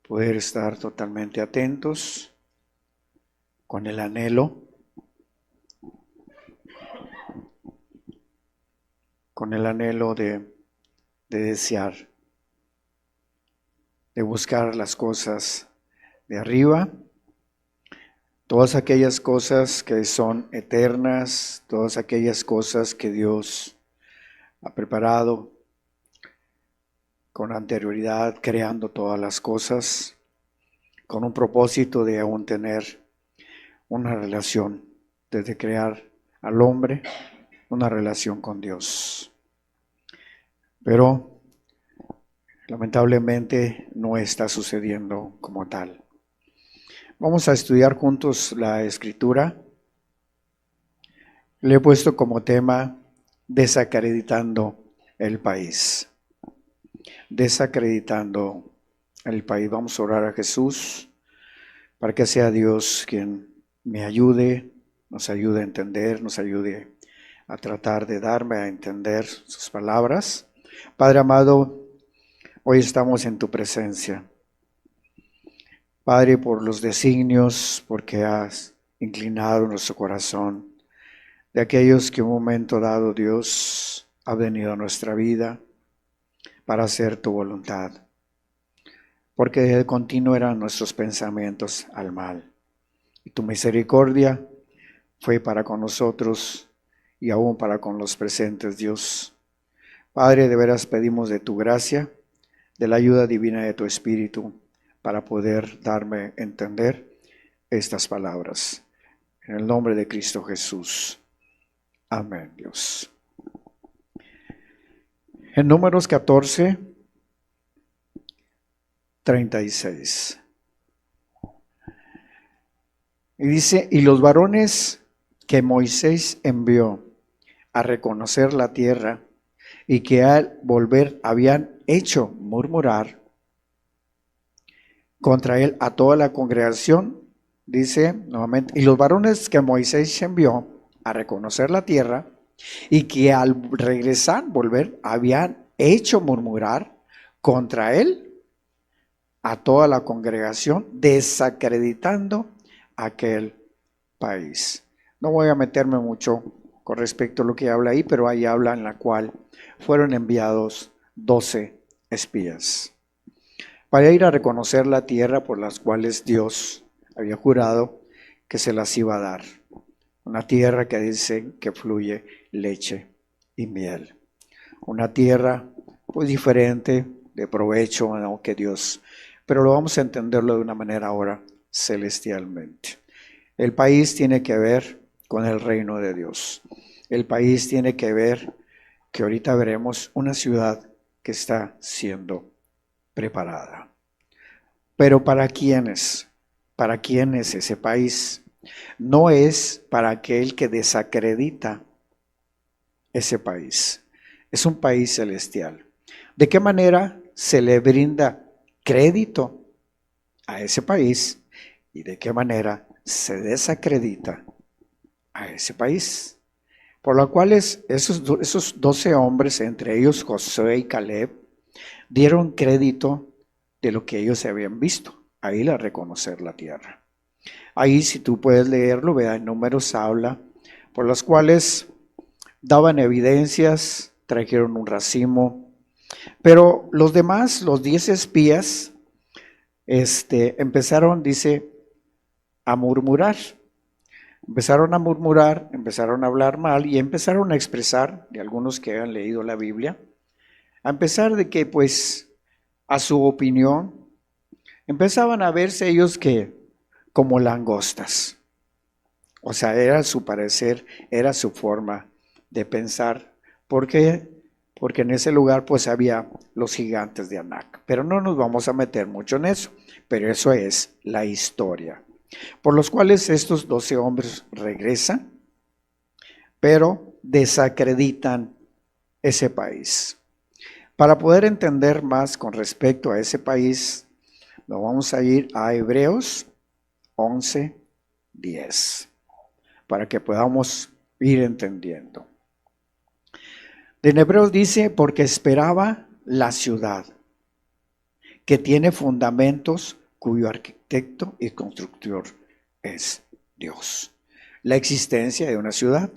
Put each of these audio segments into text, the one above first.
poder estar totalmente atentos con el anhelo, de desear, de buscar las cosas de arriba, todas aquellas cosas que son eternas, todas aquellas cosas que Dios ha preparado con anterioridad, creando todas las cosas, con un propósito de aún tener una relación, desde crear al hombre, una relación con Dios. Pero lamentablemente no está sucediendo como tal. Vamos a estudiar juntos la escritura. Le he puesto como tema desacreditando el país. Desacreditando el país. Vamos a orar a Jesús para que sea Dios quien me ayude, nos ayude a entender, nos ayude a tratar de darme a entender sus palabras. Padre amado, hoy estamos en tu presencia. Padre, por los designios, porque has inclinado nuestro corazón de aquellos que en un momento dado Dios ha venido a nuestra vida para hacer tu voluntad. Porque de continuo eran nuestros pensamientos al mal. Y tu misericordia fue para con nosotros y aún para con los presentes, Dios. Padre, de veras pedimos de tu gracia, de la ayuda divina de tu Espíritu, para poder darme a entender estas palabras. En el nombre de Cristo Jesús. Amén, Dios. En Números 14, 36. Y dice, y los varones que Moisés envió a reconocer la tierra y que al volver habían hecho murmurar contra él a toda la congregación, dice nuevamente, y los varones que Moisés envió a reconocer la tierra y que al regresar, volver, habían hecho murmurar contra él a toda la congregación, desacreditando aquel país. No voy a meterme mucho con respecto a lo que habla ahí, pero ahí habla en la cual fueron enviados 12 espías para ir a reconocer la tierra por las cuales Dios había jurado que se las iba a dar. Una tierra que dice que fluye leche y miel. Una tierra pues diferente, de provecho, ¿no?, que Dios. Pero lo vamos a entenderlo de una manera ahora celestialmente. El país tiene que ver con el reino de Dios. El país tiene que ver, que ahorita veremos, una ciudad que está siendo preparada. Pero ¿para quiénes? ¿Para quién es ese país? No es para aquel que desacredita ese país. Es un país celestial. ¿De qué manera se le brinda crédito a ese país y de qué manera se desacredita a ese país? Por lo cual esos 12 hombres, entre ellos Josué y Caleb, dieron crédito de lo que ellos habían visto, a ir a reconocer la tierra. Ahí, si tú puedes leerlo, vea, en Números habla, por las cuales daban evidencias, trajeron un racimo, pero los demás, los 10 espías, empezaron, dice, a murmurar. Empezaron a murmurar, empezaron a hablar mal y empezaron a expresar, de algunos que han leído la Biblia, a empezar de que pues a su opinión empezaban a verse ellos que como langostas. O sea, era su parecer, era su forma de pensar. ¿Por qué? Porque en ese lugar pues había los gigantes de Anac. Pero no nos vamos a meter mucho en eso, pero eso es la historia. Por los cuales estos 12 hombres regresan, pero desacreditan ese país. Para poder entender más con respecto a ese país, nos vamos a ir a Hebreos 11:10, para que podamos ir entendiendo. En Hebreos dice, porque esperaba la ciudad que tiene fundamentos cuyo arquitecto y constructor es Dios. La existencia de una ciudad.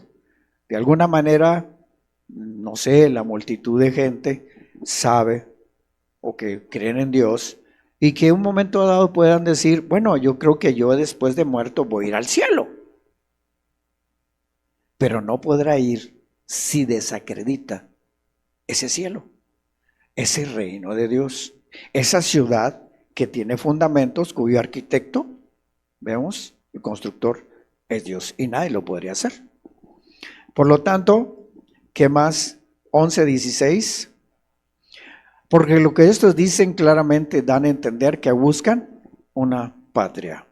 De alguna manera, no sé, la multitud de gente sabe o que creen en Dios y que en un momento dado puedan decir, bueno, yo creo que yo después de muerto voy a ir al cielo. Pero no podrá ir si desacredita ese cielo, ese reino de Dios, esa ciudad que tiene fundamentos cuyo arquitecto, vemos, el constructor es Dios y nadie lo podría hacer. Por lo tanto, ¿qué más? 11:16. Porque lo que estos dicen claramente dan a entender que buscan una patria.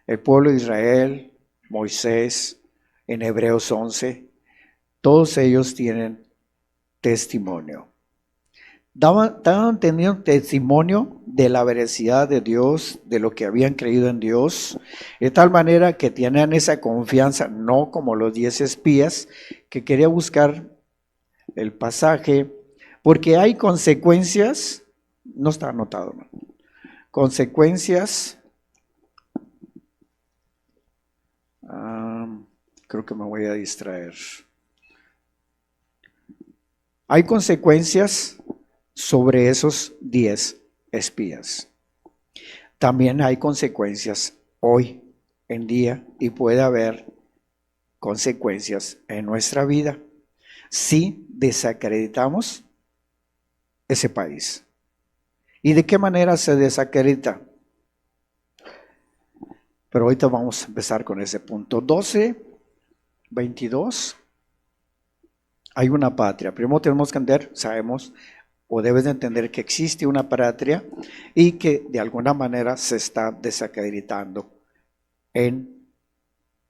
El pueblo de Israel, Moisés, en Hebreos 11, todos ellos tienen testimonio. Estaban teniendo testimonio de la veracidad de Dios, de lo que habían creído en Dios, de tal manera que tenían esa confianza, no como los 10 espías, que quería buscar el pasaje, porque hay consecuencias, no está anotado, ¿no? Consecuencias, creo que me voy a distraer. Hay consecuencias sobre esos 10 espías. También hay consecuencias hoy en día y puede haber consecuencias en nuestra vida si desacreditamos ese país. ¿Y de qué manera se desacredita? Pero ahorita vamos a empezar con ese punto. 12:22. Hay una patria. Primero tenemos que entender, sabemos, o debes de entender que existe una patria y que de alguna manera se está desacreditando en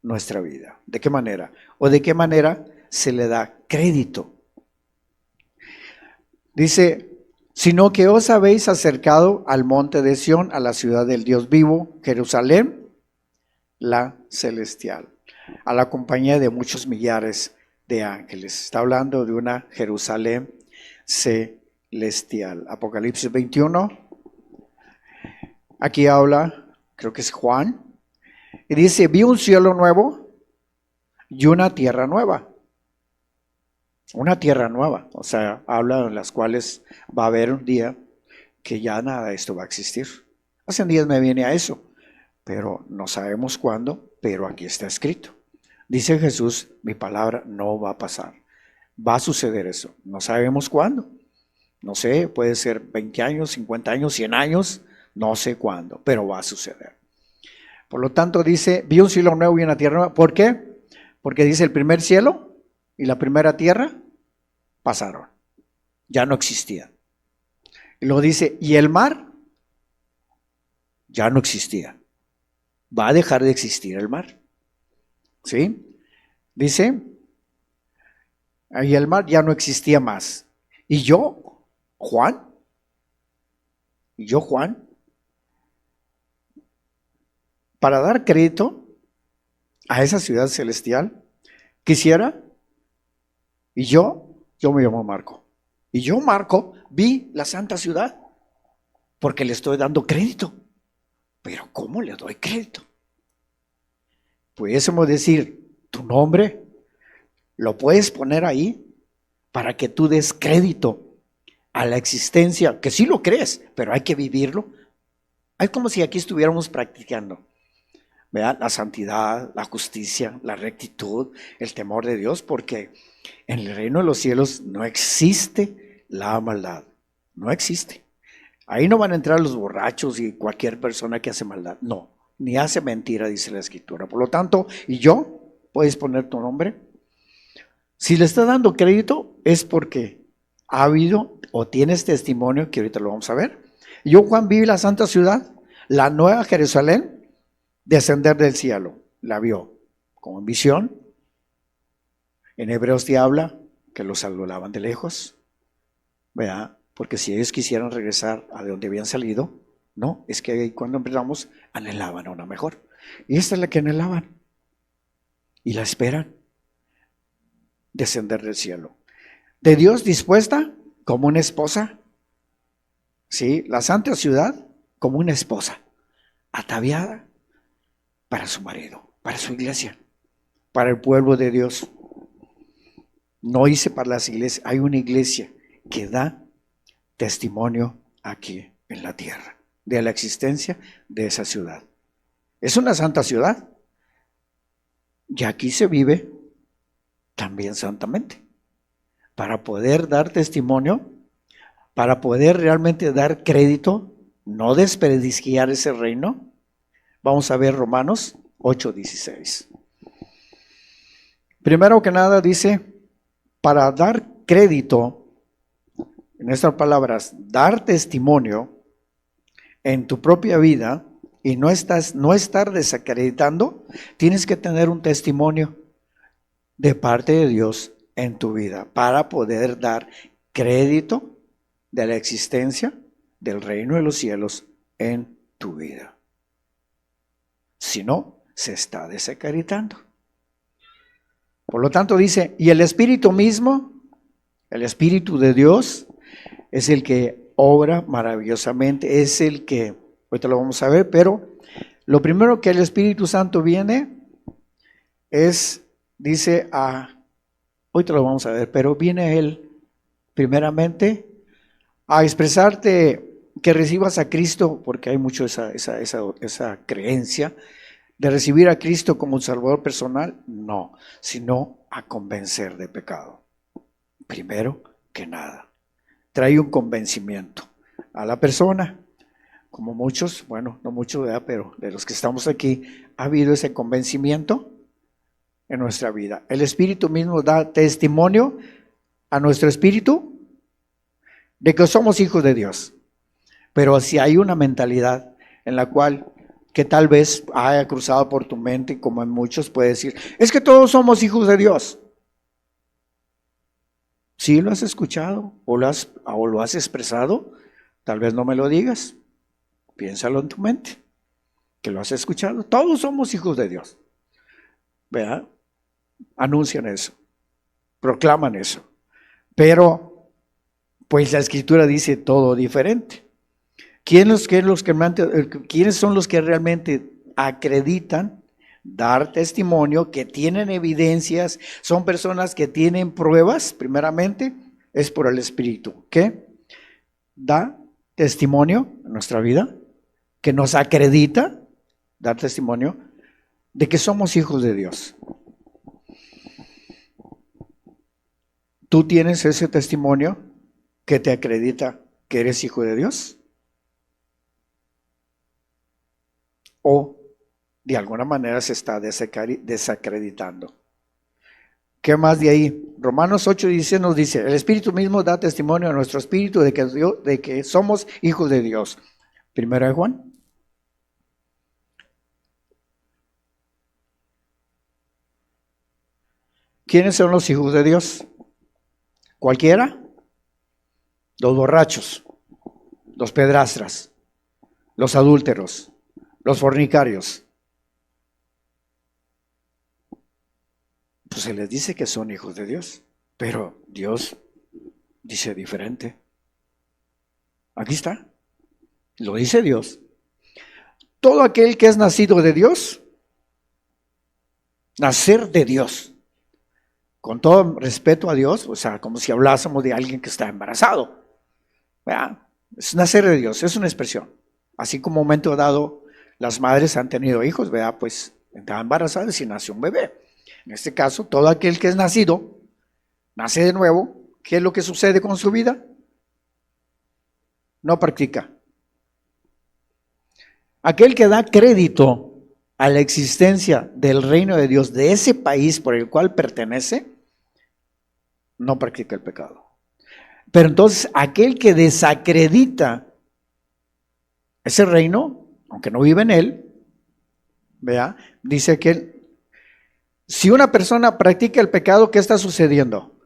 nuestra vida. ¿De qué manera? ¿O de qué manera se le da crédito? Dice, sino que os habéis acercado al monte de Sión, a la ciudad del Dios vivo, Jerusalén, la celestial, a la compañía de muchos millares de ángeles. Está hablando de una Jerusalén celestial. Apocalipsis 21. Aquí habla, creo que es Juan, y dice, vi un cielo nuevo y una tierra nueva. Una tierra nueva, o sea, habla en las cuales va a haber un día que ya nada de esto va a existir. Hace días me viene a eso, pero no sabemos cuándo, pero aquí está escrito. Dice Jesús, mi palabra no va a pasar. Va a suceder eso, no sabemos cuándo. No sé, puede ser 20 años, 50 años, 100 años, no sé cuándo, pero va a suceder. Por lo tanto dice, vi un cielo nuevo y una tierra nueva. ¿Por qué? Porque dice el primer cielo y la primera tierra pasaron, ya no existían. Y luego dice, y el mar ya no existía. Va a dejar de existir el mar. ¿Sí? Dice, y el mar ya no existía más. Y yo, Juan, para dar crédito a esa ciudad celestial, quisiera, y yo me llamo Marco. Y yo, Marco, vi la santa ciudad porque le estoy dando crédito. Pero ¿cómo le doy crédito? Pudiésemos decir, tu nombre lo puedes poner ahí para que tú des crédito a la existencia, que sí lo crees, pero hay que vivirlo. Es como si aquí estuviéramos practicando, ¿verdad? La santidad, la justicia, la rectitud, el temor de Dios, porque en el reino de los cielos no existe la maldad, no existe. Ahí no van a entrar los borrachos y cualquier persona que hace maldad, no, ni hace mentira, dice la Escritura. Por lo tanto, y yo, puedes poner tu nombre. Si le está dando crédito es porque ha habido o tienes testimonio, que ahorita lo vamos a ver. Yo, Juan, vi la santa ciudad, la nueva Jerusalén, descender del cielo. La vio como en visión. En Hebreos te habla que los saludaban de lejos, ¿verdad? Porque si ellos quisieran regresar a donde habían salido, no, es que cuando empezamos anhelaban una mejor. Y esta es la que anhelaban. Y la esperan descender del cielo. De Dios dispuesta como una esposa ¿sí? La santa ciudad como una esposa, ataviada para su marido, para su iglesia, para el pueblo de Dios. No hice para las iglesias, hay una iglesia que da testimonio aquí en la tierra de la existencia de esa ciudad. Es una santa ciudad y aquí se vive también santamente para poder dar testimonio, para poder realmente dar crédito, no desperdiciar ese reino. Vamos a ver Romanos 8:16. Primero que nada dice, para dar crédito, en estas palabras, dar testimonio en tu propia vida y no estar desacreditando, tienes que tener un testimonio de parte de Dios en tu vida para poder dar crédito de la existencia del reino de los cielos en tu vida. Si no, se está desacreditando. Por lo tanto dice, y el Espíritu mismo, el Espíritu de Dios, es el que obra maravillosamente, es el que, ahorita lo vamos a ver, pero lo primero que el Espíritu Santo viene es, dice, ahorita lo vamos a ver, pero viene Él primeramente a expresarte que recibas a Cristo, porque hay mucho esa creencia de recibir a Cristo como un Salvador personal, no, sino a convencer de pecado. Primero que nada, trae un convencimiento a la persona, como muchos, bueno, no muchos, ¿verdad? Pero de los que estamos aquí, ha habido ese convencimiento en nuestra vida. El Espíritu mismo da testimonio a nuestro espíritu de que somos hijos de Dios. Pero si hay una mentalidad en la cual que tal vez haya cruzado por tu mente, como en muchos puede decir, es que todos somos hijos de Dios. Si lo has escuchado o lo has expresado, tal vez no me lo digas. Piénsalo en tu mente, que lo has escuchado. Todos somos hijos de Dios. ¿Verdad? Anuncian eso, proclaman eso. Pero, pues la Escritura dice todo diferente. ¿Quiénes son los que realmente acreditan dar testimonio, que tienen evidencias? Son personas que tienen pruebas, primeramente, es por el Espíritu, que da testimonio en nuestra vida, que nos acredita, dar testimonio, de que somos hijos de Dios. ¿Tú tienes ese testimonio que te acredita que eres hijo de Dios? ¿O de alguna manera se está desacreditando? ¿Qué más de ahí? Romanos 8:16 nos dice, el Espíritu mismo da testimonio a nuestro espíritu de que somos hijos de Dios. Primero de Juan. ¿Quiénes son los hijos de Dios? ¿Cualquiera? Los borrachos, los pedrastras, los adúlteros, los fornicarios. Pues se les dice que son hijos de Dios, pero Dios dice diferente. Aquí está, lo dice Dios. Todo aquel que es nacido de Dios, nacer de Dios, con todo respeto a Dios, o sea, como si hablásemos de alguien que está embarazado, ¿verdad? Es nacer de Dios, es una expresión. Así como un momento dado las madres han tenido hijos, ¿verdad? Pues estaban embarazadas y nació un bebé. En este caso, todo aquel que es nacido, nace de nuevo. ¿Qué es lo que sucede con su vida? No practica. Aquel que da crédito a la existencia del reino de Dios, de ese país por el cual pertenece, no practica el pecado. Pero entonces, aquel que desacredita ese reino, aunque no vive en él, ¿vea? Dice que si una persona practica el pecado, ¿qué está sucediendo?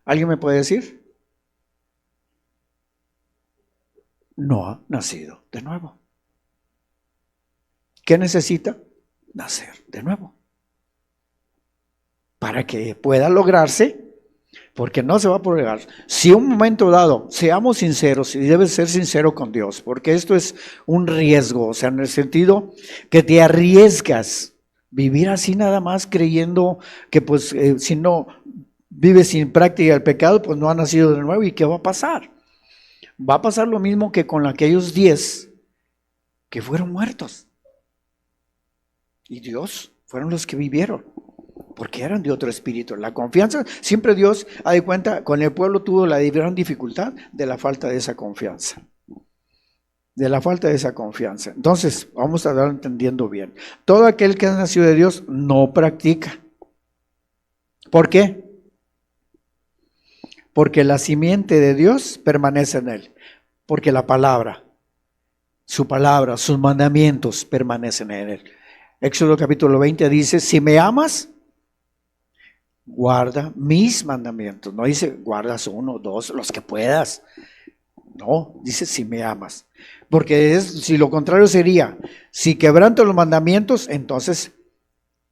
¿Alguien me puede decir? No ha nacido de nuevo. ¿Qué necesita? Nacer de nuevo. Para que pueda lograrse porque no se va a poder. Si un momento dado, seamos sinceros, y debes ser sincero con Dios, porque esto es un riesgo, o sea, en el sentido que te arriesgas vivir así nada más creyendo que pues si no vives sin práctica el pecado, pues no ha nacido de nuevo. ¿Y qué va a pasar? Va a pasar lo mismo que con aquellos 10 que fueron muertos. Y Dios fueron los que vivieron, porque eran de otro espíritu. La confianza, siempre Dios, a de cuenta, con el pueblo tuvo la gran dificultad de la falta de esa confianza. De la falta de esa confianza. Entonces, vamos a estar entendiendo bien. Todo aquel que ha nacido de Dios no practica. ¿Por qué? Porque la simiente de Dios permanece en él. Porque la palabra, su palabra, sus mandamientos permanecen en él. Éxodo capítulo 20 dice, si me amas, guarda mis mandamientos. No dice guardas 1, 2, los que puedas. No, dice si me amas. Porque si lo contrario sería, si quebranto los mandamientos, entonces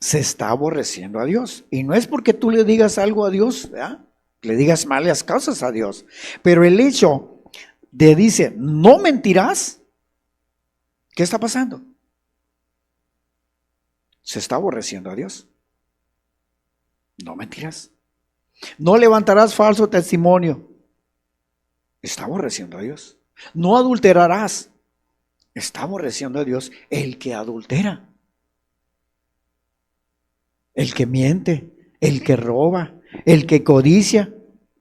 se está aborreciendo a Dios. Y no es porque tú le digas algo a Dios, ¿verdad? Le digas malas cosas a Dios. Pero el hecho de dice, no mentirás, ¿qué está pasando? Se está aborreciendo a Dios. No mentirás. No levantarás falso testimonio. Está aborreciendo a Dios. No adulterarás. Está aborreciendo a Dios el que adultera. El que miente, el que roba, el que codicia,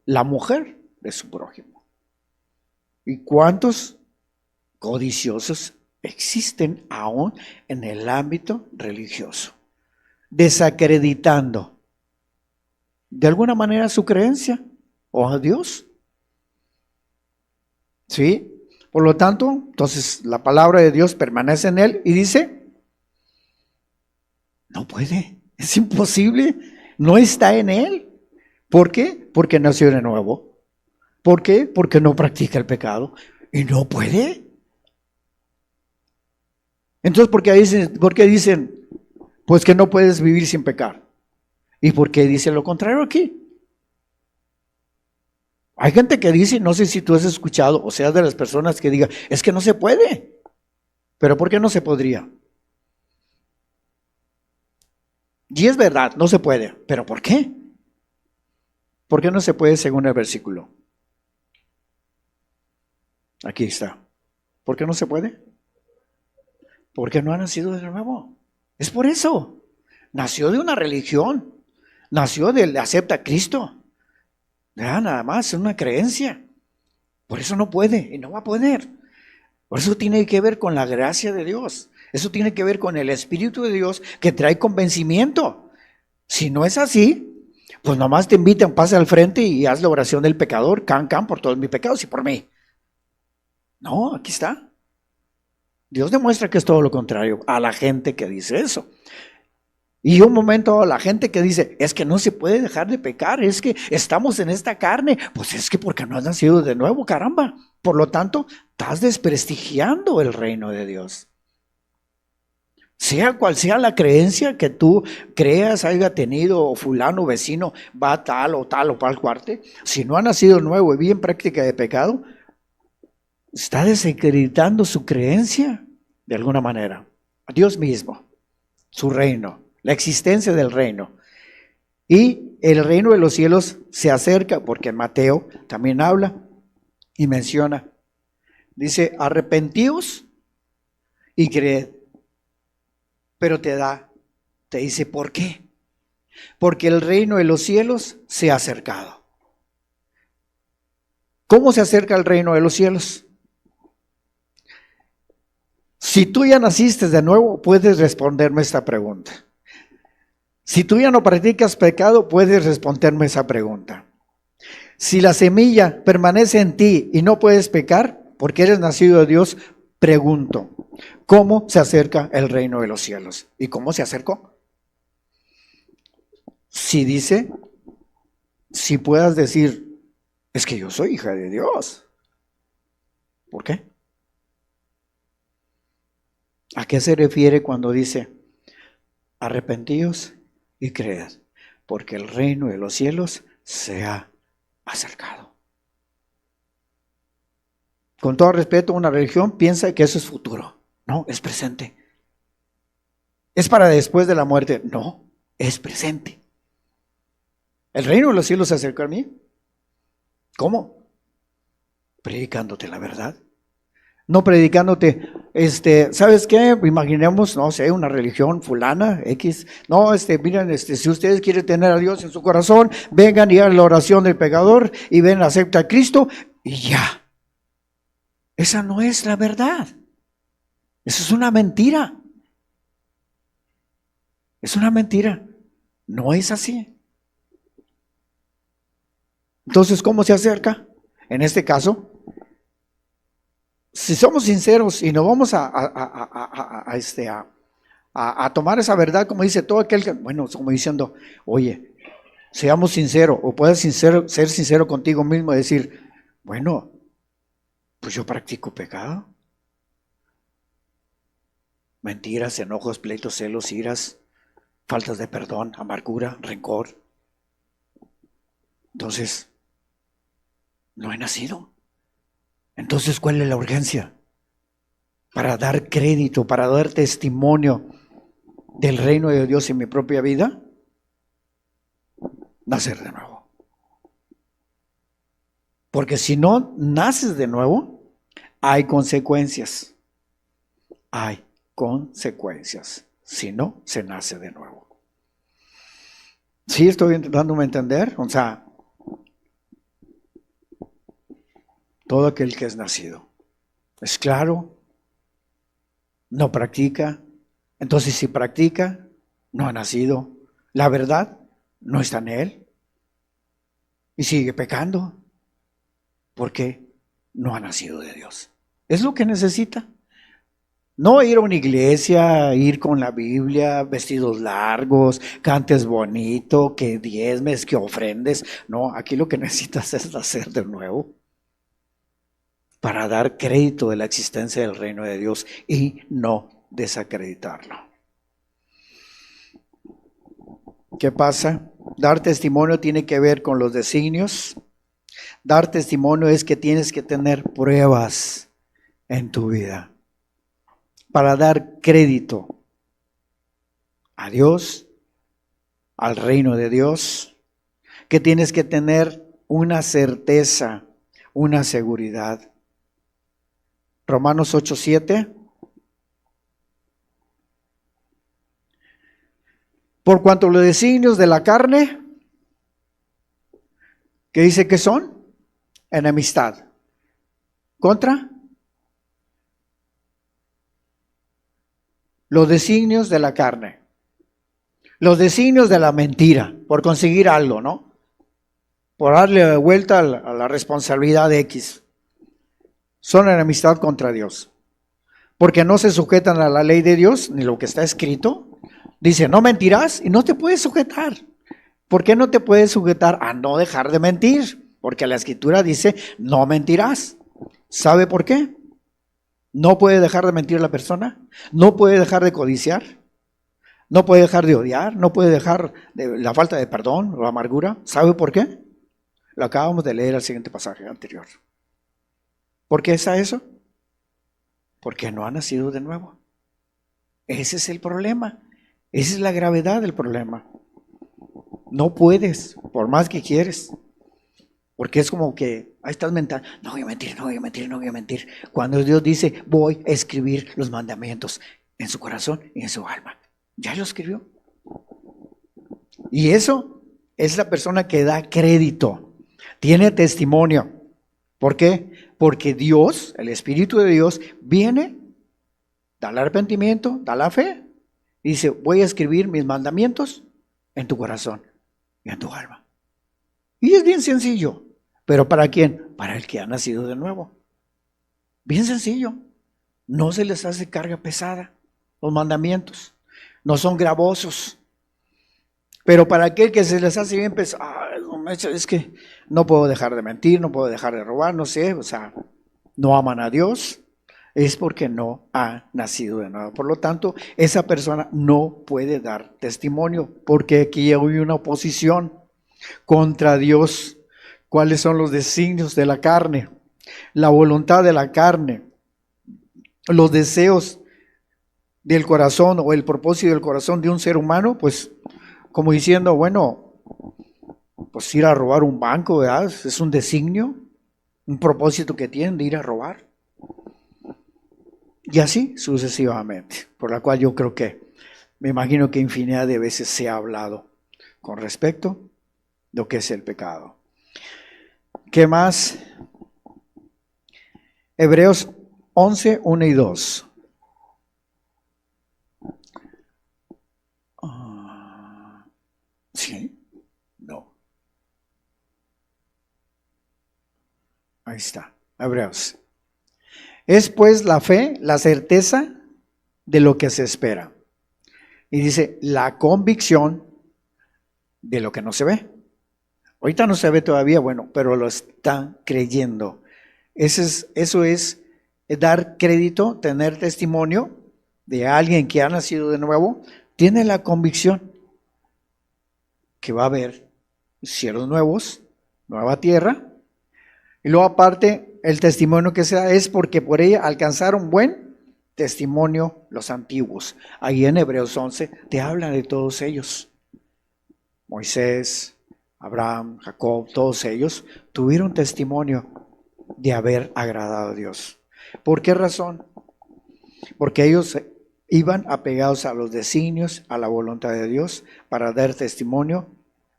la mujer de su prójimo. ¿Y cuántos codiciosos existen aún en el ámbito religioso? Desacreditando de alguna manera su creencia o a Dios. ¿Sí? Por lo tanto, entonces la palabra de Dios permanece en él y dice, no puede, es imposible, no está en él. ¿Por qué? Porque nació de nuevo. ¿Por qué? Porque no practica el pecado y no puede. Entonces, ¿por qué dicen pues que no puedes vivir sin pecar? ¿Y por qué dice lo contrario aquí? Hay gente que dice, no sé si tú has escuchado, o seas de las personas que digan, es que no se puede. ¿Pero por qué no se podría? Y es verdad, no se puede. ¿Pero por qué? ¿Por qué no se puede según el versículo? Aquí está. ¿Por qué no se puede? Porque no ha nacido de nuevo. Es por eso. Nació de una religión. Nació de acepta a Cristo. Ya, nada más, es una creencia. Por eso no puede y no va a poder. Por eso tiene que ver con la gracia de Dios. Eso tiene que ver con el Espíritu de Dios que trae convencimiento. Si no es así, pues nomás te invitan, pasa al frente y haz la oración del pecador, can por todos mis pecados y por mí. No, aquí está. Dios demuestra que es todo lo contrario a la gente que dice eso. Y un momento la gente que dice, es que no se puede dejar de pecar, es que estamos en esta carne, pues es que porque no has nacido de nuevo, caramba. Por lo tanto, estás desprestigiando el reino de Dios. Sea cual sea la creencia que tú creas, haya tenido, o fulano, vecino, va tal o cual parte, si no ha nacido nuevo y vive en práctica de pecado, está desacreditando su creencia de alguna manera. A Dios mismo, su reino, la existencia del reino. Y el reino de los cielos se acerca, porque Mateo también habla y menciona. Dice, arrepentíos y creed. Pero te dice, ¿por qué? Porque el reino de los cielos se ha acercado. ¿Cómo se acerca el reino de los cielos? Si tú ya naciste de nuevo, puedes responderme esta pregunta. Si tú ya no practicas pecado, puedes responderme esa pregunta. Si la semilla permanece en ti y no puedes pecar, porque eres nacido de Dios, pregunto, ¿cómo se acerca el reino de los cielos? ¿Y cómo se acercó? Si dice, si puedas decir, es que yo soy hija de Dios. ¿Por qué? ¿A qué se refiere cuando dice, arrepentíos y creed? Porque el reino de los cielos se ha acercado. Con todo respeto, una religión piensa que eso es futuro. No, es presente. ¿Es para después de la muerte? No, es presente. ¿El reino de los cielos se acercó a mí? ¿Cómo? Predicándote la verdad. No predicándote, ¿sabes qué? Imaginemos, no sé, una religión fulana, X. No, miren, si ustedes quieren tener a Dios en su corazón, vengan y hagan la oración del pecador y ven, acepta a Cristo y ya. Esa no es la verdad. Eso es una mentira. Es una mentira. No es así. Entonces, ¿cómo se acerca? En este caso, si somos sinceros y no vamos a tomar esa verdad, como dice todo aquel que, bueno, como diciendo, oye, seamos sinceros, o puedes ser sincero contigo mismo y decir, bueno, pues yo practico pecado. Mentiras, enojos, pleitos, celos, iras, faltas de perdón, amargura, rencor. Entonces, no he nacido. Entonces, ¿cuál es la urgencia? Para dar crédito, para dar testimonio del reino de Dios en mi propia vida, nacer de nuevo. Porque si no naces de nuevo, hay consecuencias. Hay consecuencias. Si no, se nace de nuevo. ¿Sí estoy dándome a entender? O sea, todo aquel que es nacido es claro, no practica. Entonces, si practica, no ha nacido. La verdad no está en él. Y sigue pecando. Porque no ha nacido de Dios. Es lo que necesita. No ir a una iglesia, ir con la Biblia, vestidos largos, cantes bonito, que diezmes, que ofrendes. No, aquí lo que necesitas es nacer de nuevo para dar crédito de la existencia del reino de Dios y no desacreditarlo. ¿Qué pasa? Dar testimonio tiene que ver con los designios. Dar testimonio es que tienes que tener pruebas en tu vida para dar crédito a Dios, al reino de Dios, que tienes que tener una certeza, una seguridad. Romanos 8:7. Por cuanto los designios de la carne, ¿qué dice que son? Enemistad. ¿Contra? Los designios de la carne. Los designios de la mentira, por conseguir algo, ¿no? Por darle vuelta a la responsabilidad de X. Son enemistad contra Dios. Porque no se sujetan a la ley de Dios, ni lo que está escrito. Dice, no mentirás y no te puedes sujetar. ¿Por qué no te puedes sujetar a no dejar de mentir? Porque la escritura dice, no mentirás. ¿Sabe por qué? No puede dejar de mentir la persona, no puede dejar de codiciar, no puede dejar de odiar, no puede dejar de la falta de perdón o la amargura. ¿Sabe por qué? Lo acabamos de leer al siguiente pasaje anterior. ¿Por qué está eso? Porque no ha nacido de nuevo. Ese es el problema. Esa es la gravedad del problema. No puedes, por más que quieres. Porque es como que, ahí estás mental, no voy a mentir, no voy a mentir, no voy a mentir. Cuando Dios dice, voy a escribir los mandamientos en su corazón y en su alma. Ya lo escribió. Y eso es la persona que da crédito, tiene testimonio. ¿Por qué? Porque Dios, el Espíritu de Dios, viene, da el arrepentimiento, da la fe, y dice, voy a escribir mis mandamientos en tu corazón y en tu alma. Y es bien sencillo. ¿Pero para quién? Para el que ha nacido de nuevo. Bien sencillo. No se les hace carga pesada. Los mandamientos no son gravosos. Pero para aquel que se les hace bien pesado, es que no puedo dejar de mentir, no puedo dejar de robar, no sé, o sea, no aman a Dios, es porque no ha nacido de nuevo. Por lo tanto, esa persona no puede dar testimonio, porque aquí hay una oposición. contra Dios. ¿Cuáles son los designios de la carne? La voluntad de la carne, los deseos del corazón o el propósito del corazón de un ser humano, pues como diciendo, bueno, pues ir a robar un banco, ¿verdad? Es un designio, un propósito que tienen de ir a robar. Y así sucesivamente, por la cual yo creo que, me imagino que infinidad de veces se ha hablado con respecto a lo que es el pecado. ¿Qué más? Hebreos 11, 1 y 2. ¿Sí? No. Ahí está. Hebreos. Es pues la fe, la certeza de lo que se espera. Y dice, la convicción de lo que no se ve. Ahorita no se ve todavía, bueno, pero lo están creyendo. Eso es dar crédito, tener testimonio de alguien que ha nacido de nuevo, tiene la convicción que va a haber cielos nuevos, nueva tierra, y luego aparte el testimonio que se da es porque por ella alcanzaron buen testimonio los antiguos. Ahí en Hebreos 11 te hablan de todos ellos. Moisés, Abraham, Jacob, todos ellos tuvieron testimonio de haber agradado a Dios. ¿Por qué razón? Porque ellos iban apegados a los designios, a la voluntad de Dios, para dar testimonio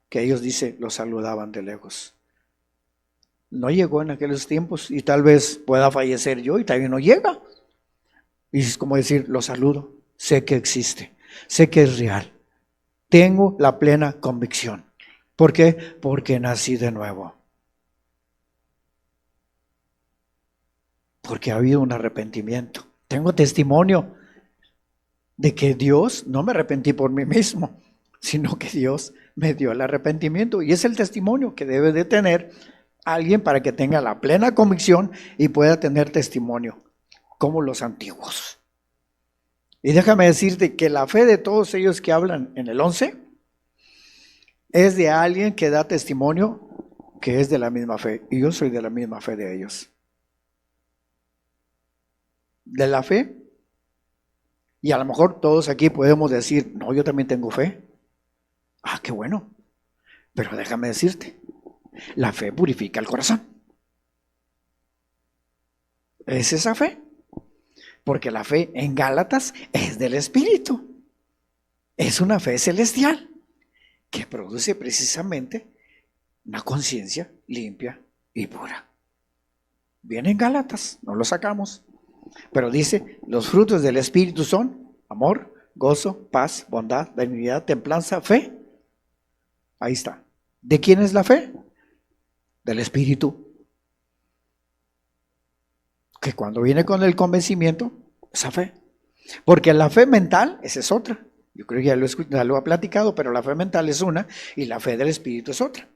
que ellos, dice, los saludaban de lejos. No llegó en aquellos tiempos y tal vez pueda fallecer yo y también no llega. Y es como decir, lo saludo, sé que existe, sé que es real. Tengo la plena convicción. ¿Por qué? Porque nací de nuevo. Porque ha habido un arrepentimiento. Tengo testimonio de que Dios, no me arrepentí por mí mismo, sino que Dios me dio el arrepentimiento. Y es el testimonio que debe de tener alguien para que tenga la plena convicción y pueda tener testimonio, como los antiguos. Y déjame decirte que la fe de todos ellos que hablan en el 11 es de alguien que da testimonio que es de la misma fe. Y yo soy de la misma fe de ellos. De la fe. Y a lo mejor todos aquí podemos decir, no, yo también tengo fe. Ah, qué bueno. Pero déjame decirte, la fe purifica el corazón. Es esa fe. Porque la fe en Gálatas es del Espíritu. Es una fe celestial que produce precisamente una conciencia limpia y pura. Viene en Gálatas, no lo sacamos. Pero dice, los frutos del Espíritu son amor, gozo, paz, bondad, benignidad, templanza, fe. Ahí está. ¿De quién es la fe? Del Espíritu. Que cuando viene con el convencimiento, esa fe. Porque la fe mental, esa es otra. Yo creo que ya lo ha platicado, pero la fe mental es una y la fe del Espíritu es otra.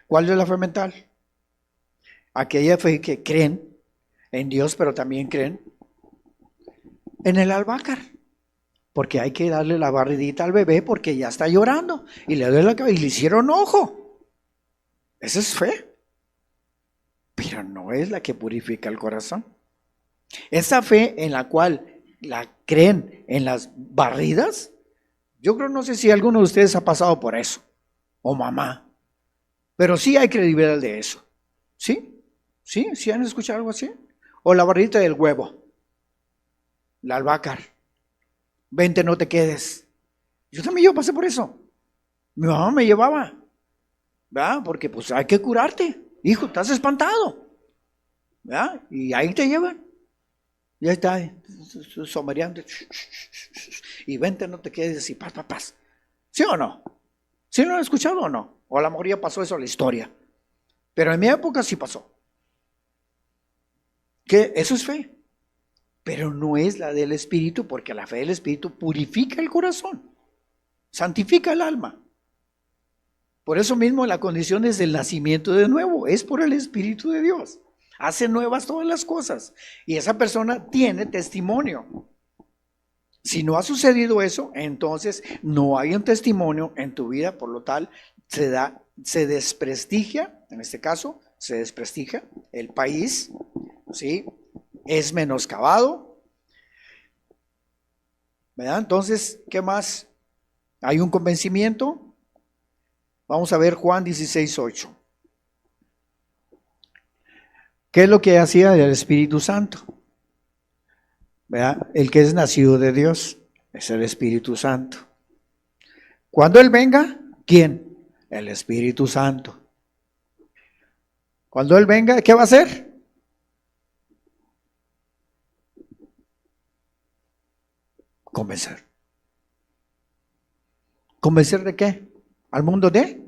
¿Cuál es la fe mental? Aquella fe que creen en Dios, pero también creen en el albácar. Porque hay que darle la barridita al bebé porque ya está llorando. Y le duele la cabeza y le hicieron ojo. Esa es fe. Pero no es la que purifica el corazón. Esa fe en la cual la creen en las barridas, yo creo, no sé si alguno de ustedes ha pasado por eso, o mamá, pero sí hay credibilidad de eso. ¿Sí? ¿Sí? ¿Sí han escuchado algo así? O la barrita del huevo, la albácar, vente, no te quedes. Yo pasé por eso. Mi mamá me llevaba, ¿verdad? Porque pues hay que curarte. Hijo, estás espantado, ¿verdad? Y ahí te llevan. Ya está, somareando. Y vente, no te quedes y paz, paz, paz. ¿Sí o no? ¿Sí lo han escuchado o no? O a la mayoría pasó eso en la historia. Pero en mi época sí pasó. Que eso es fe. Pero no es la del Espíritu, porque la fe del Espíritu purifica el corazón. Santifica el alma. Por eso mismo la condición es el nacimiento de nuevo. Es por el Espíritu de Dios. Hace nuevas todas las cosas. Y esa persona tiene testimonio. Si no ha sucedido eso, entonces no hay un testimonio en tu vida, por lo tal, se desprestigia, en este caso, se desprestigia el país, ¿sí? Es menoscabado, ¿verdad? Entonces, ¿qué más? Hay un convencimiento. Vamos a ver Juan 16:8. ¿Qué es lo que hacía el Espíritu Santo? ¿Verdad? El que es nacido de Dios es el Espíritu Santo. Cuando Él venga, ¿quién? El Espíritu Santo. Cuando Él venga, ¿qué va a hacer? Convencer. ¿Convencer de qué? ¿Al mundo de?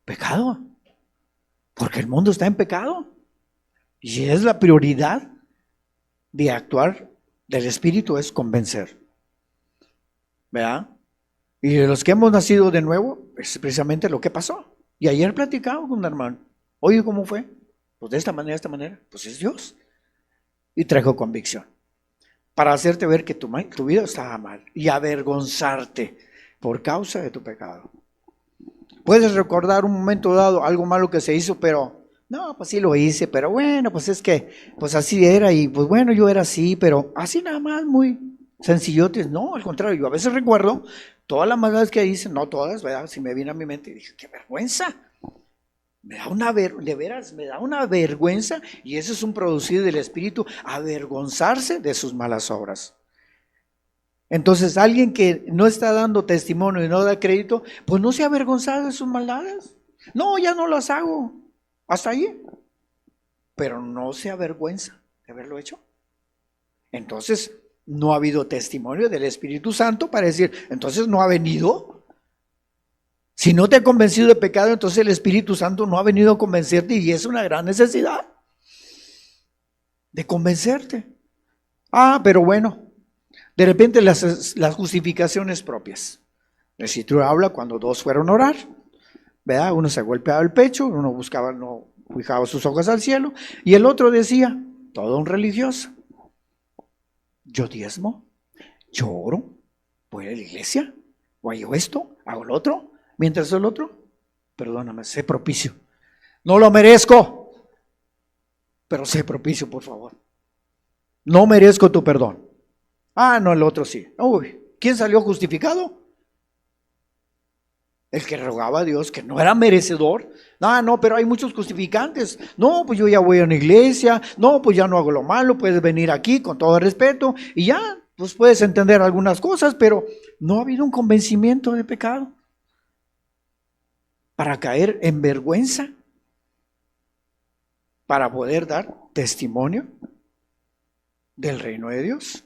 Pecado. Porque el mundo está en pecado. Y es la prioridad de actuar del Espíritu, es convencer. ¿Verdad? Y de los que hemos nacido de nuevo, es precisamente lo que pasó. Y ayer platicaba con un hermano. Oye, ¿cómo fue? Pues de esta manera. Pues es Dios. Y trajo convicción. Para hacerte ver que tu vida estaba mal. Y avergonzarte por causa de tu pecado. Puedes recordar un momento dado algo malo que se hizo, pero no, pues sí lo hice, pero bueno, pues es que, pues así era y pues bueno, yo era así, pero así nada más, muy sencillotes. No, al contrario, yo a veces recuerdo todas las maldades que hice, no todas, ¿verdad? Si me viene a mi mente y dije, qué vergüenza. De veras, me da una vergüenza y eso es un producir del Espíritu, avergonzarse de sus malas obras. Entonces, alguien que no está dando testimonio y no da crédito, pues no se ha avergonzado de sus maldades. No, ya no las hago. Hasta ahí. Pero no se avergüenza de haberlo hecho. Entonces, no ha habido testimonio del Espíritu Santo para decir, entonces no ha venido. Si no te ha convencido de pecado, entonces el Espíritu Santo no ha venido a convencerte y es una gran necesidad de convencerte. Ah, pero bueno, de repente las justificaciones propias. La Escritura habla cuando dos fueron a orar, ¿verdad? Uno se golpeaba el pecho, uno buscaba, no fijaba sus ojos al cielo, y el otro decía, todo un religioso, yo diezmo, yo oro, voy a la iglesia, o hago esto, hago lo otro, mientras el otro, perdóname, sé propicio. No lo merezco, pero sé propicio, por favor. No merezco tu perdón. Ah, no, el otro sí. Uy, ¿quién salió justificado? El que rogaba a Dios, que no era merecedor. Ah, no, pero hay muchos justificantes. No, pues yo ya voy a una iglesia. No, pues ya no hago lo malo. Puedes venir aquí con todo respeto. Y ya, pues puedes entender algunas cosas, pero no ha habido un convencimiento de pecado para caer en vergüenza, para poder dar testimonio del reino de Dios.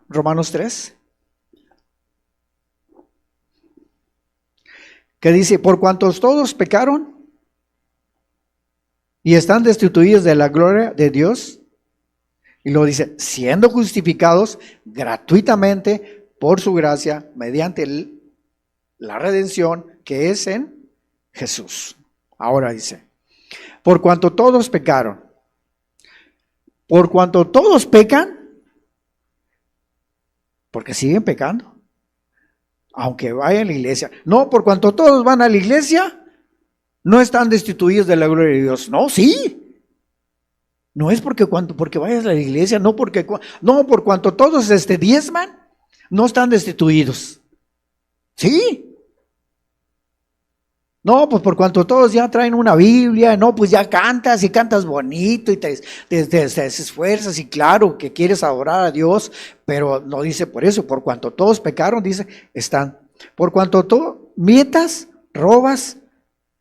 Romanos 3. Que dice, por cuantos todos pecaron y están destituidos de la gloria de Dios, y luego dice, siendo justificados gratuitamente por su gracia, mediante la redención que es en Jesús. Ahora dice, por cuanto todos pecaron, por cuanto todos pecan, porque siguen pecando, aunque vayan a la iglesia. No, por cuanto todos van a la iglesia, no están destituidos de la gloria de Dios. No, sí. No es porque vayas a la iglesia, no por cuanto todos diezman, no están destituidos. Sí. No, pues por cuanto todos ya traen una Biblia, no, pues ya cantas y cantas bonito y te esfuerzas y claro que quieres adorar a Dios, pero no dice por eso, por cuanto todos pecaron, dice, están. Por cuanto tú mientas, robas,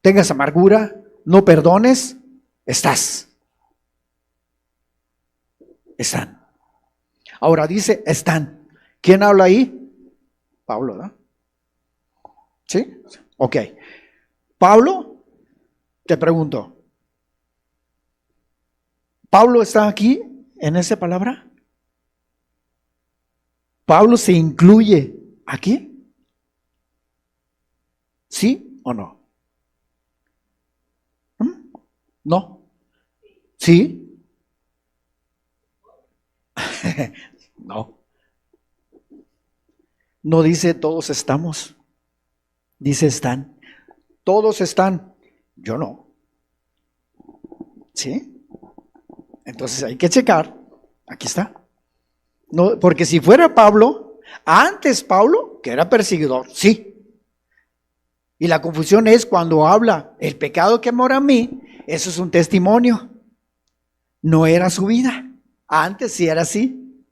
tengas amargura, no perdones, estás. Están. Ahora dice, están. ¿Quién habla ahí? Pablo, ¿no? ¿Sí? Ok. Pablo, te pregunto, ¿Pablo está aquí en esa palabra? ¿Pablo se incluye aquí? ¿Sí o no? ¿No? ¿Sí? No. No dice todos estamos. Dice están. Todos están. Yo no. ¿Sí? Entonces hay que checar. Aquí está. No, porque si fuera Pablo, antes Pablo, que era perseguidor, sí. Y la confusión es cuando habla el pecado que mora en mí, eso es un testimonio. No era su vida. Antes sí era así.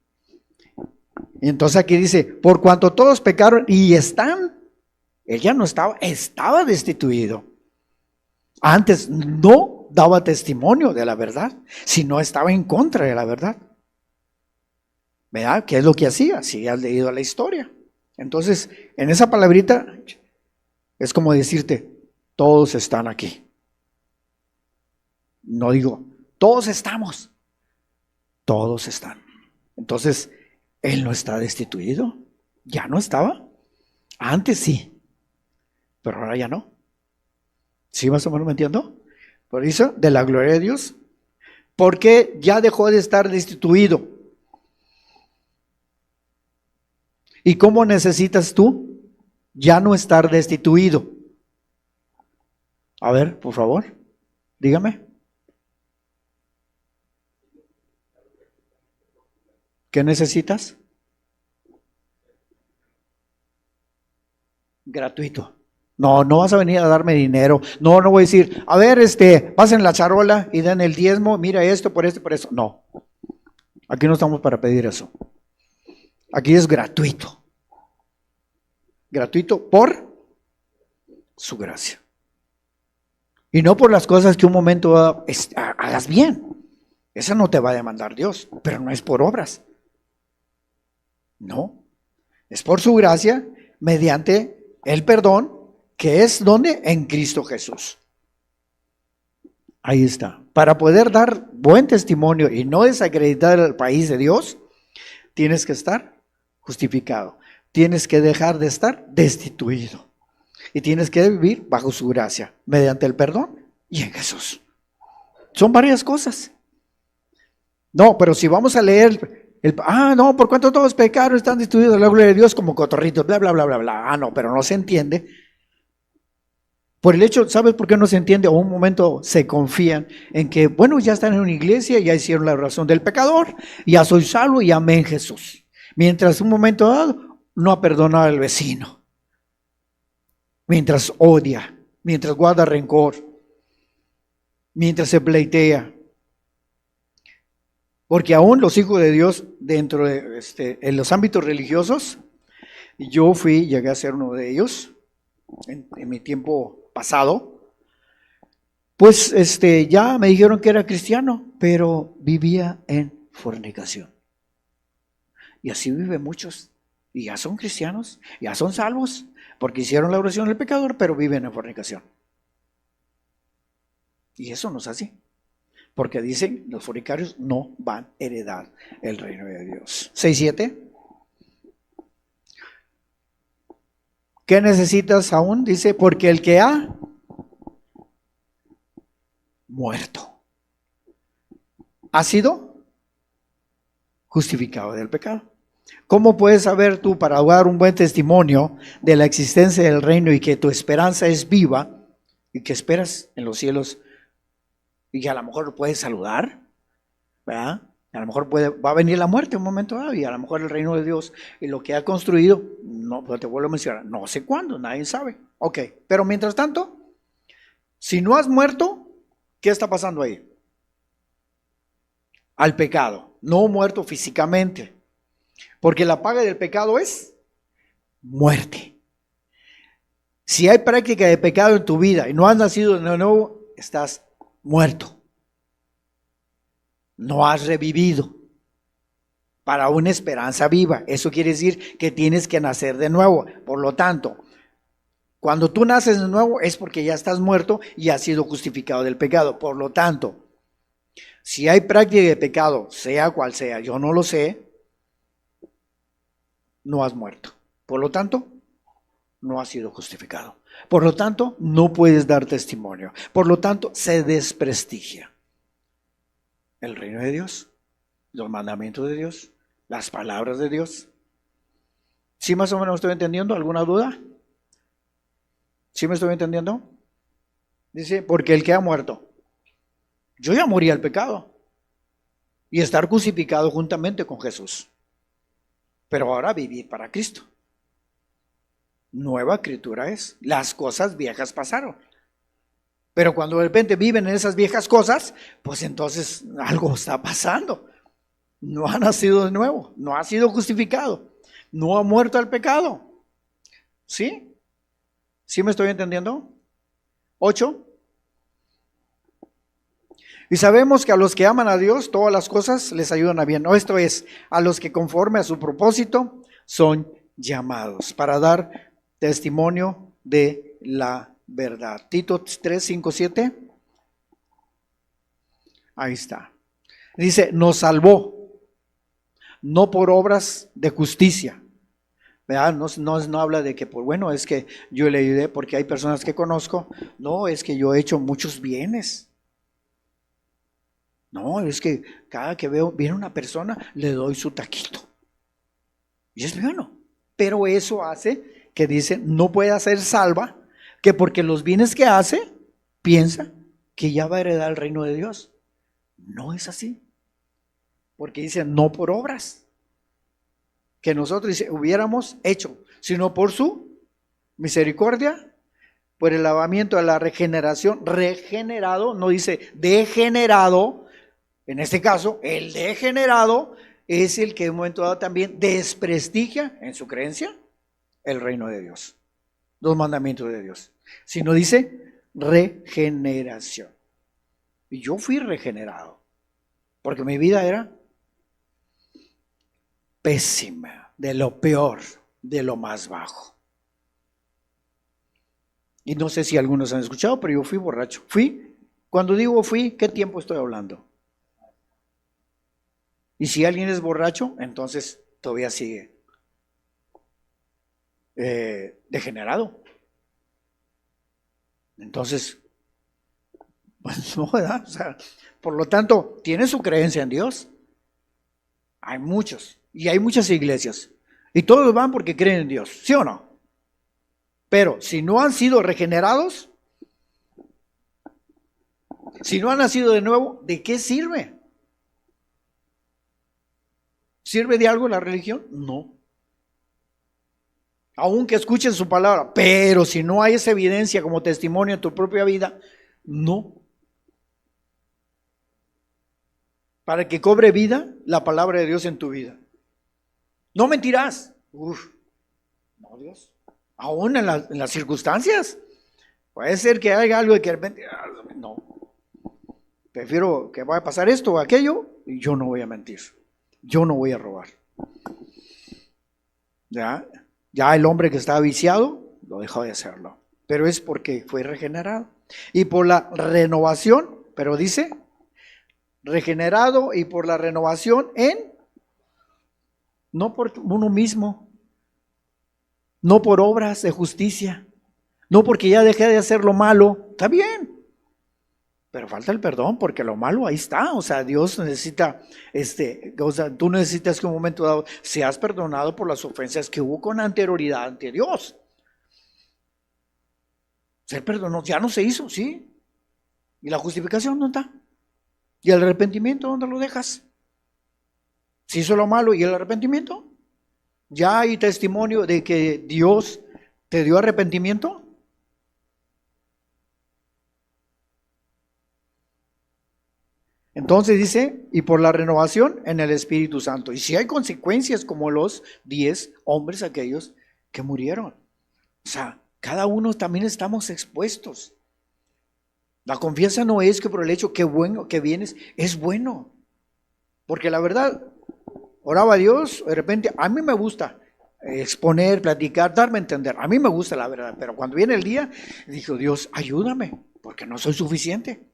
Y entonces aquí dice, por cuanto todos pecaron y están, él ya no estaba destituido. Antes no daba testimonio de la verdad, sino estaba en contra de la verdad. ¿Verdad? ¿Qué es lo que hacía? Si has leído la historia. Entonces, en esa palabrita es como decirte, todos están aquí. No digo, todos estamos. Todos están. Entonces, él no está destituido. Ya no estaba. Antes sí, pero ahora ya no. ¿Sí más o menos me entiendo? Por eso, de la gloria de Dios. Porque ya dejó de estar destituido. ¿Y cómo necesitas tú ya no estar destituido? A ver, por favor, dígame. ¿Qué necesitas? Gratuito. No, no vas a venir a darme dinero. No, no voy a decir, a ver, pasen la charola y den el diezmo, mira esto, por esto, por eso. No, aquí no estamos para pedir eso. Aquí es gratuito. Gratuito por su gracia. Y no por las cosas que un momento hagas bien. Esa no te va a demandar Dios, pero no es por obras. No, es por su gracia mediante el perdón que es donde en Cristo Jesús. Ahí está. Para poder dar buen testimonio y no desacreditar al país de Dios, tienes que estar justificado. Tienes que dejar de estar destituido. Y tienes que vivir bajo su gracia, mediante el perdón y en Jesús. Son varias cosas. No, pero si vamos a leer no, por cuanto todos pecaron, están destituidos de la gloria de Dios como cotorritos, bla, bla, bla, bla, bla. Ah, no, pero no se entiende. Por el hecho, ¿sabes por qué no se entiende? O un momento se confían en que, bueno, ya están en una iglesia, ya hicieron la oración del pecador, ya soy salvo y amén en Jesús. Mientras un momento dado no ha perdonado al vecino. Mientras odia, mientras guarda rencor, mientras se pleitea. Porque aún los hijos de Dios dentro de en los ámbitos religiosos, yo llegué a ser uno de ellos en mi tiempo pasado, pues ya me dijeron que era cristiano, pero vivía en fornicación. Y así viven muchos, y ya son cristianos, ya son salvos, porque hicieron la oración del pecador, pero viven en fornicación. Y eso no es así. Porque dicen, los fornicarios no van a heredar el reino de Dios. 6:7. ¿Qué necesitas aún? Dice, porque el que ha muerto ha sido justificado del pecado. ¿Cómo puedes saber tú, para dar un buen testimonio de la existencia del reino y que tu esperanza es viva y que esperas en los cielos y que a lo mejor lo puedes saludar? ¿Verdad? A lo mejor va a venir la muerte un momento dado y a lo mejor el reino de Dios y lo que ha construido, no, te vuelvo a mencionar, no sé cuándo, nadie sabe. Ok, pero mientras tanto, si no has muerto, ¿qué está pasando ahí? Al pecado, no muerto físicamente, porque la paga del pecado es muerte. Si hay práctica de pecado en tu vida y no has nacido de nuevo, estás muerto. No has revivido para una esperanza viva. Eso quiere decir que tienes que nacer de nuevo. Por lo tanto, cuando tú naces de nuevo es porque ya estás muerto y has sido justificado del pecado. Por lo tanto, si hay práctica de pecado, sea cual sea, yo no lo sé, no has muerto. Por lo tanto, no has sido justificado. Por lo tanto, no puedes dar testimonio. Por lo tanto, se desprestigia el reino de Dios, los mandamientos de Dios, las palabras de Dios. ¿Sí más o menos estoy entendiendo? ¿Alguna duda? ¿Sí me estoy entendiendo? Dice, porque el que ha muerto, yo ya morí al pecado y estar crucificado juntamente con Jesús. Pero ahora vivir para Cristo. Nueva criatura es. Las cosas viejas pasaron. Pero cuando de repente viven en esas viejas cosas, pues entonces algo está pasando. No ha nacido de nuevo, no ha sido justificado, no ha muerto al pecado. ¿Sí? ¿Sí me estoy entendiendo? 8. Y sabemos que a los que aman a Dios, todas las cosas les ayudan a bien. Esto es, a los que conforme a su propósito son llamados para dar testimonio de la verdad. Tito 3, 5, 7. Ahí está. Dice, nos salvó, no por obras de justicia. ¿Verdad? No habla de que, pues bueno, es que yo le ayudé porque hay personas que conozco. No, es que yo he hecho muchos bienes. No, es que cada que viene una persona, le doy su taquito. Y es bueno. Pero eso hace que dice, no puede ser salva, que porque los bienes que hace, piensa que ya va a heredar el reino de Dios. No es así. Porque dice, no por obras que nosotros dice, hubiéramos hecho, sino por su misericordia, por el lavamiento de la regeneración, regenerado, no dice degenerado. En este caso, el degenerado es el que en un momento dado también desprestigia en su creencia el reino de Dios, los mandamientos de Dios. Sino dice regeneración. Y yo fui regenerado, porque mi vida era pésima, de lo peor, de lo más bajo. Y no sé si algunos han escuchado, pero yo fui borracho. Cuando digo fui, ¿qué tiempo estoy hablando? Y si alguien es borracho, entonces todavía sigue degenerado. Entonces, pues no, ¿verdad? O sea, por lo tanto, tiene su creencia en Dios. Hay muchos, y hay muchas iglesias. Y todos van porque creen en Dios, ¿sí o no? Pero si no han sido regenerados, si no han nacido de nuevo, ¿de qué sirve? ¿Sirve de algo la religión? No. Aunque escuchen su palabra, pero si no hay esa evidencia como testimonio en tu propia vida, no. Para que cobre vida la palabra de Dios en tu vida. No mentirás. No, Dios. Aún en las circunstancias. Puede ser que haya algo de que de repente, no. Prefiero que vaya a pasar esto o aquello y yo no voy a mentir. Yo no voy a robar. Ya el hombre que estaba viciado lo dejó de hacerlo. Pero es porque fue regenerado. Y por la renovación, pero dice, regenerado y por la renovación no por uno mismo, no por obras de justicia, no porque ya dejé de hacer lo malo, está bien, pero falta el perdón porque lo malo ahí está. O sea, Dios necesita, tú necesitas que en un momento dado seas perdonado por las ofensas que hubo con anterioridad ante Dios. Ser perdonado ya no se hizo, ¿sí? ¿Y la justificación dónde está? ¿Y el arrepentimiento dónde lo dejas? Se hizo lo malo y el arrepentimiento. ¿Ya hay testimonio de que Dios te dio arrepentimiento? Entonces dice, y por la renovación en el Espíritu Santo. Y si hay consecuencias como los 10 hombres aquellos que murieron. O sea, cada uno también estamos expuestos. La confianza no es que por el hecho que bueno, que vienes, es bueno. Porque la verdad, oraba a Dios, de repente, a mí me gusta exponer, platicar, darme a entender. A mí me gusta la verdad, pero cuando viene el día, dijo Dios, ayúdame, porque no soy suficiente.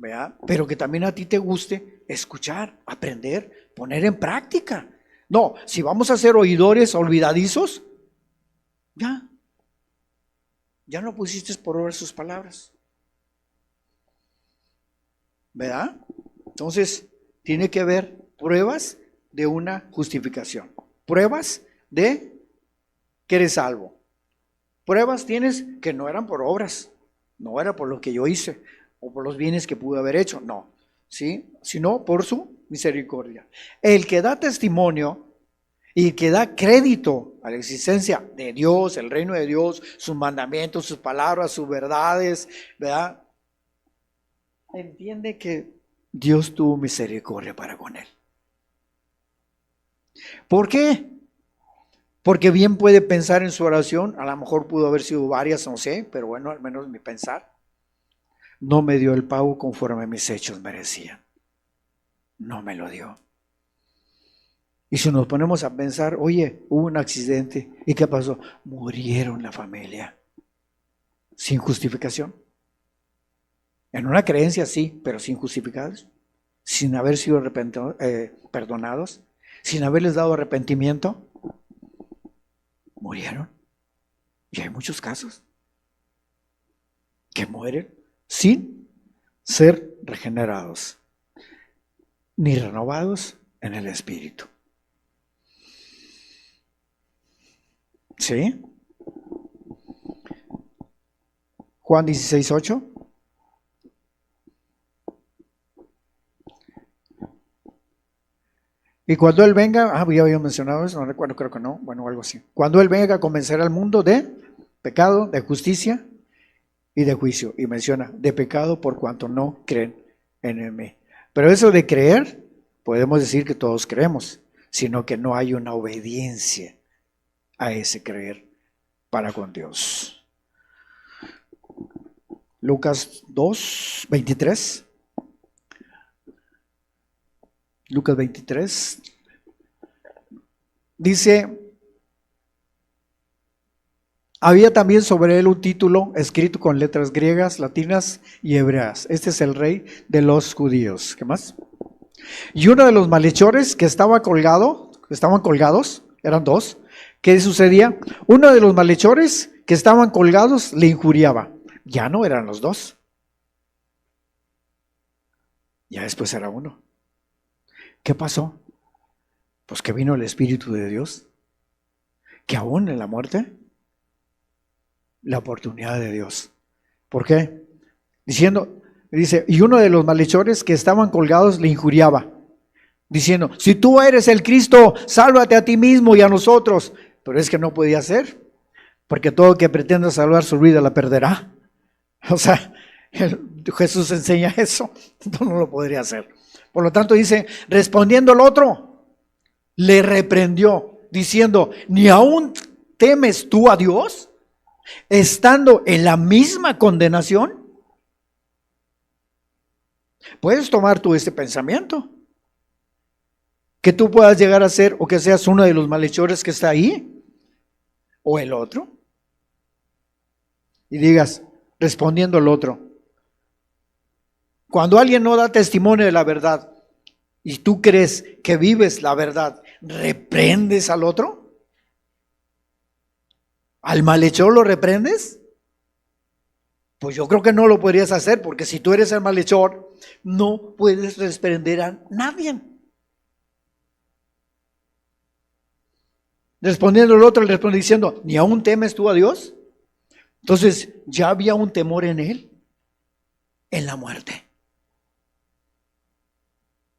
¿Verdad? Pero que también a ti te guste escuchar, aprender, poner en práctica. No, si vamos a ser oidores olvidadizos, ya no pusiste por obra sus palabras. ¿Verdad? Entonces, tiene que haber pruebas de una justificación. Pruebas de que eres salvo. Pruebas tienes que no eran por obras, no era por lo que yo hice o por los bienes que pude haber hecho, no, ¿sí? Sino por su misericordia. El que da testimonio y que da crédito a la existencia de Dios, el reino de Dios, sus mandamientos, sus palabras, sus verdades, ¿verdad? Entiende que Dios tuvo misericordia para con él. ¿Por qué? Porque bien puede pensar en su oración, a lo mejor pudo haber sido varias, no sé, pero bueno, al menos mi pensar. No me dio el pago conforme mis hechos merecían. No me lo dio. Y si nos ponemos a pensar, oye, hubo un accidente, ¿y qué pasó? Murieron la familia. Sin justificación. En una creencia sí, pero sin justificados. Sin haber sido perdonados. Sin haberles dado arrepentimiento. Murieron. Y hay muchos casos que mueren sin ser regenerados, ni renovados en el Espíritu. ¿Sí? Juan 16:8. Y cuando Él venga, ya había mencionado eso, no recuerdo, creo que no, bueno, algo así. Cuando Él venga a convencer al mundo de pecado, de justicia y de juicio. Y menciona, de pecado por cuanto no creen en mí. Pero eso de creer, podemos decir que todos creemos, sino que no hay una obediencia a ese creer para con Dios. Lucas 2:23. Lucas 23. Dice, había también sobre él un título escrito con letras griegas, latinas y hebreas. Este es el rey de los judíos. ¿Qué más? Y uno de los malhechores que estaban colgados, eran dos. ¿Qué sucedía? Uno de los malhechores que estaban colgados le injuriaba. Ya no eran los dos. Ya después era uno. ¿Qué pasó? Pues que vino el Espíritu de Dios, que aún en la muerte, la oportunidad de Dios. ¿Por qué? Dice, y uno de los malhechores que estaban colgados le injuriaba, diciendo, si tú eres el Cristo, sálvate a ti mismo y a nosotros. Pero es que no podía ser, porque todo que pretenda salvar su vida la perderá. O sea, Jesús enseña eso, no lo podría hacer. Por lo tanto dice, respondiendo el otro, le reprendió, diciendo, ¿ni aún temes tú a Dios, estando en la misma condenación? Puedes tomar tú este pensamiento, que tú puedas llegar a ser o que seas uno de los malhechores que está ahí, o el otro, y digas, respondiendo el otro, cuando alguien no da testimonio de la verdad y tú crees que vives la verdad, ¿reprendes al otro? ¿Al malhechor lo reprendes? Pues yo creo que no lo podrías hacer, porque si tú eres el malhechor, no puedes reprender a nadie. Respondiendo el otro, le responde diciendo, ¿ni aún temes tú a Dios? Entonces ya había un temor en él, en la muerte.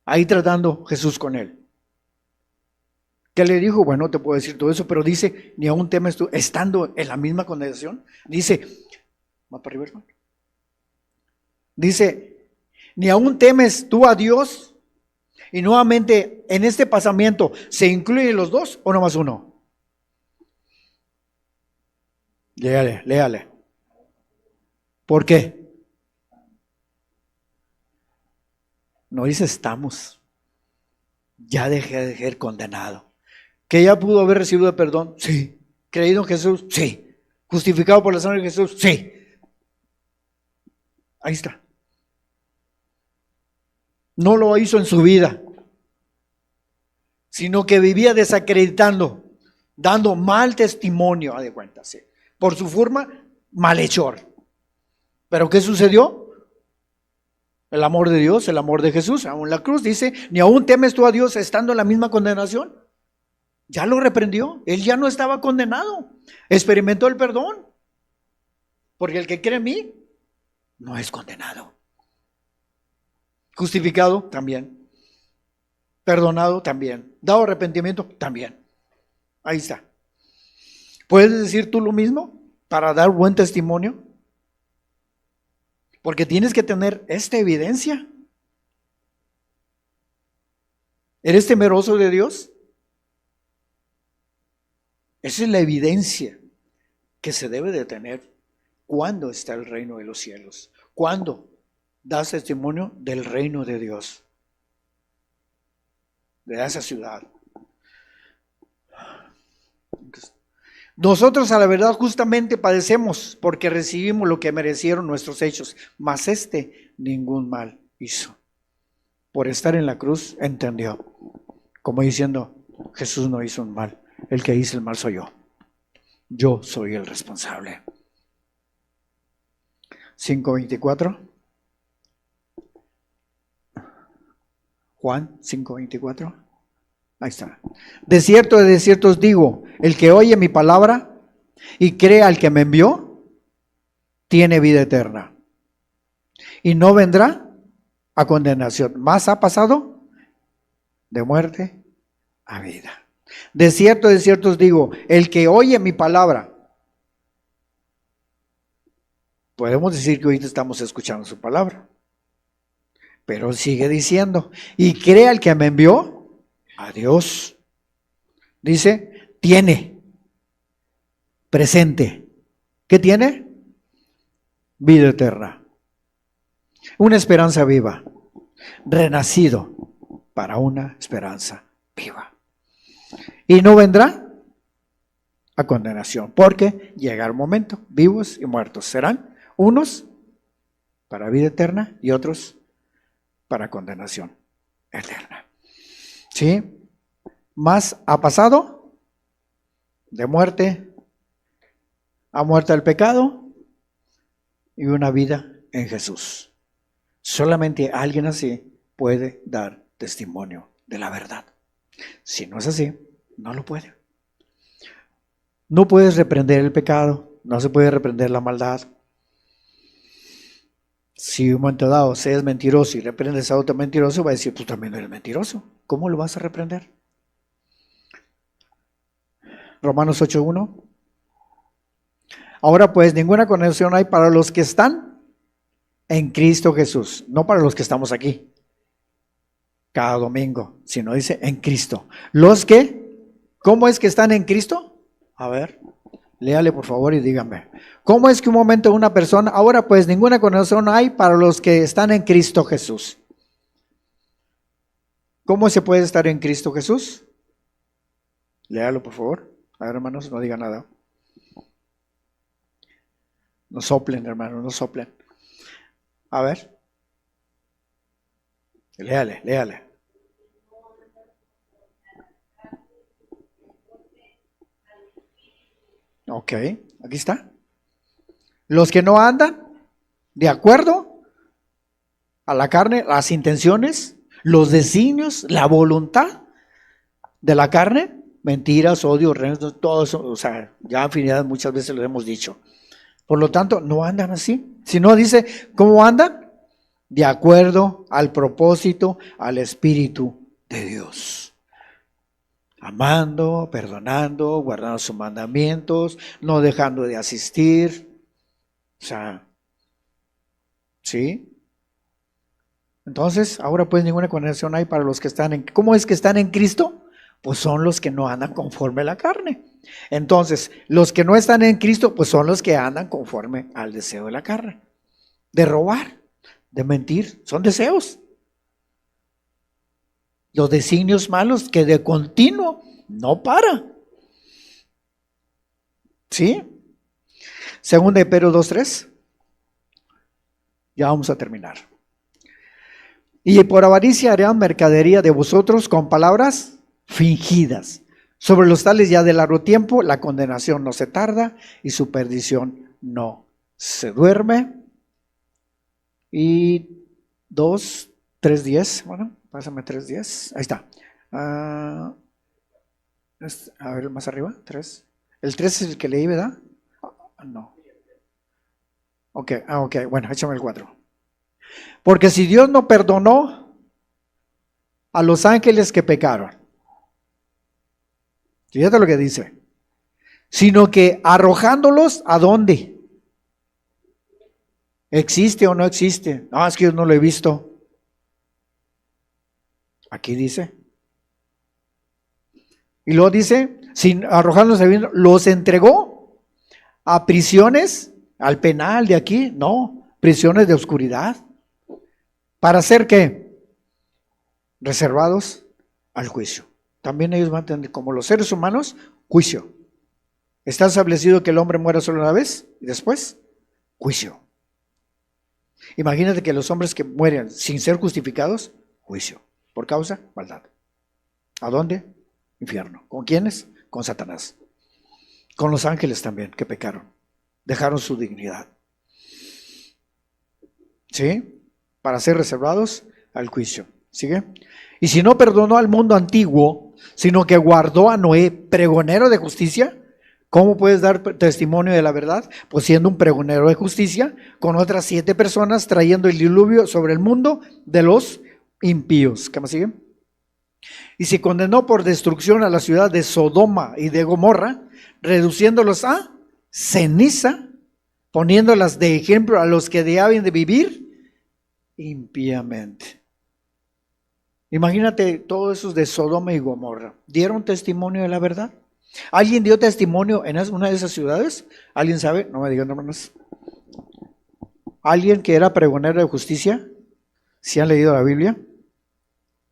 Ahí tratando Jesús con él. ¿Qué le dijo? Bueno, no te puedo decir todo eso, pero dice, ni aún temes tú, estando en la misma condenación. Dice, va para arriba, hermano. Dice, ni aún temes tú a Dios. Y nuevamente, en este pasamiento, ¿se incluyen los dos o nomás uno? Léale. ¿Por qué? No dice estamos. Ya dejé de ser condenado. ¿Que ya pudo haber recibido perdón? Sí. ¿Creído en Jesús? Sí. ¿Justificado por la sangre de Jesús? Sí. Ahí está. No lo hizo en su vida, sino que vivía desacreditando, dando mal testimonio, a de cuenta, sí. Por su forma, malhechor. ¿Pero qué sucedió? El amor de Dios, el amor de Jesús, aún la cruz dice, ni aún temes tú a Dios estando en la misma condenación. Ya lo reprendió, él ya no estaba condenado, experimentó el perdón. Porque el que cree en mí no es condenado. Justificado también. Perdonado también. Dado arrepentimiento también. Ahí está. ¿Puedes decir tú lo mismo para dar buen testimonio? Porque tienes que tener esta evidencia. ¿Eres temeroso de Dios? Esa es la evidencia que se debe de tener cuando está el reino de los cielos. Cuando das testimonio del reino de Dios, de esa ciudad. Nosotros a la verdad justamente padecemos porque recibimos lo que merecieron nuestros hechos, mas ningún mal hizo. Por estar en la cruz entendió, como diciendo, Jesús no hizo un mal, el que hizo el mal soy yo. Yo soy el responsable. 5:24. Juan 5:24. Ahí está. De cierto os digo, el que oye mi palabra y cree al que me envió, tiene vida eterna. Y no vendrá a condenación, mas ha pasado de muerte a vida. De cierto os digo, el que oye mi palabra, podemos decir que ahorita estamos escuchando su palabra, pero sigue diciendo, y cree al que me envió, a Dios. Dice, tiene, presente. ¿Qué tiene? Vida eterna. Una esperanza viva. Renacido para una esperanza viva. Y no vendrá a condenación, porque llega el momento, vivos y muertos serán unos para vida eterna y otros para condenación eterna. ¿Sí? Más ha pasado de muerte a muerte al pecado y una vida en Jesús. Solamente alguien así puede dar testimonio de la verdad. Si no es así, no lo puede. No puedes reprender el pecado, no se puede reprender la maldad. Si un momento dado se es mentiroso y reprendes a otro mentiroso, va a decir, tú también eres mentiroso. ¿Cómo lo vas a reprender? Romanos 8:1. Ahora pues ninguna condenación hay para los que están en Cristo Jesús, no para los que estamos aquí cada domingo, sino dice en Cristo. Los que, ¿cómo es que están en Cristo? A ver, léale por favor y dígame. ¿Cómo es que un momento una persona, ahora pues ninguna condenación hay para los que están en Cristo Jesús? ¿Cómo se puede estar en Cristo Jesús? Léalo por favor. A ver, hermanos, no diga nada. No soplen, hermanos, no soplen. A ver. Léale. Ok, aquí está. Los que no andan de acuerdo a la carne, las intenciones, los designios, la voluntad de la carne, mentiras, odio, todo eso, o sea, ya afinidad muchas veces lo hemos dicho. Por lo tanto, no andan así. Si no dice, ¿cómo andan? De acuerdo al propósito, al Espíritu de Dios. Amando, perdonando, guardando sus mandamientos, no dejando de asistir. O sea, ¿sí? Entonces, ahora pues ninguna condenación hay para los que están en... ¿Cómo es que están en Cristo? Pues son los que no andan conforme a la carne. Entonces, los que no están en Cristo, pues son los que andan conforme al deseo de la carne. De robar, de mentir, son deseos. Los designios malos que de continuo no para. ¿Sí? Segunda de Pedro 2:3. Ya vamos a terminar. Y por avaricia harán mercadería de vosotros con palabras fingidas. Sobre los tales ya de largo tiempo, la condenación no se tarda y su perdición no se duerme. Y 3:10, bueno, pásame 3:10, ahí está. A ver, más arriba, 3. El 3 es el que leí, ¿verdad? No. Ok, bueno, échame el 4. Porque si Dios no perdonó a los ángeles que pecaron, fíjate lo que dice, sino que arrojándolos, ¿a dónde? ¿Existe o no existe? No, es que yo no lo he visto. Aquí dice. Y luego dice, sin arrojándolos, los entregó a prisiones, al penal de aquí, no, prisiones de oscuridad. ¿Para hacer qué? Reservados al juicio. También ellos van a tener, como los seres humanos, juicio. Está establecido que el hombre muera solo una vez y después, juicio. Imagínate que los hombres que mueren sin ser justificados, juicio. ¿Por causa? Maldad. ¿A dónde? Infierno. ¿Con quiénes? Con Satanás. Con los ángeles también que pecaron. Dejaron su dignidad. ¿Sí? Para ser reservados al juicio. ¿Sigue? Y si no perdonó al mundo antiguo, sino que guardó a Noé, pregonero de justicia, ¿cómo puedes dar testimonio de la verdad? Pues siendo un pregonero de justicia, con otras 7 personas trayendo el diluvio sobre el mundo de los impíos. ¿Qué más sigue? Y se condenó por destrucción a la ciudad de Sodoma y de Gomorra, reduciéndolos a ceniza, poniéndolas de ejemplo a los que deben de vivir impíamente. Imagínate todos esos de Sodoma y Gomorra. ¿Dieron testimonio de la verdad? ¿Alguien dio testimonio en una de esas ciudades? ¿Alguien sabe? No me digan hermanos. ¿Alguien que era pregonero de justicia? ¿Si han leído la Biblia?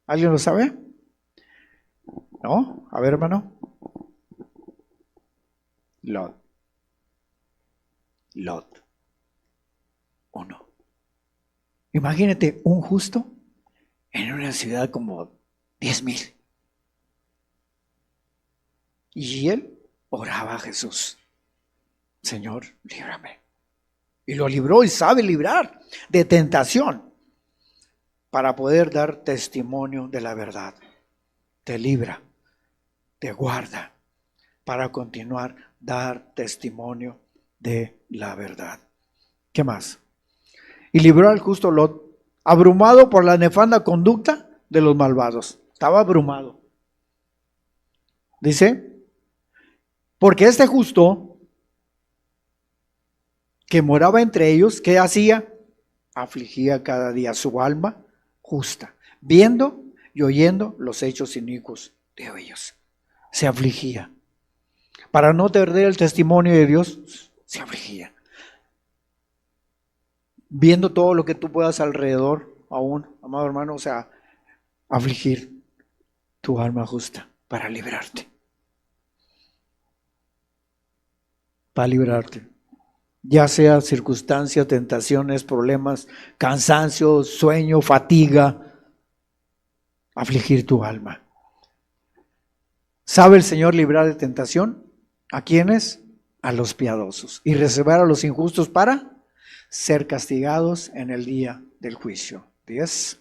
¿Alguien lo sabe? ¿No? A ver, hermano. Lot. Uno. Imagínate un justo en una ciudad como 10,000. Y él oraba a Jesús. Señor, líbrame. Y lo libró y sabe librar de tentación para poder dar testimonio de la verdad. Te libra, te guarda para continuar dar testimonio de la verdad. ¿Qué más? Y libró al justo Lot, abrumado por la nefanda conducta de los malvados. Estaba abrumado. Dice, porque este justo que moraba entre ellos, ¿qué hacía? Afligía cada día su alma justa, viendo y oyendo los hechos inicuos de ellos. Se afligía. Para no perder el testimonio de Dios, se afligía. Viendo todo lo que tú puedas alrededor, aún, amado hermano, o sea, afligir tu alma justa para librarte. Para librarte. Ya sea circunstancias, tentaciones, problemas, cansancio, sueño, fatiga, afligir tu alma. ¿Sabe el Señor librar de tentación? ¿A quiénes? A los piadosos. Y reservar a los injustos para ser castigados en el día del juicio. 10.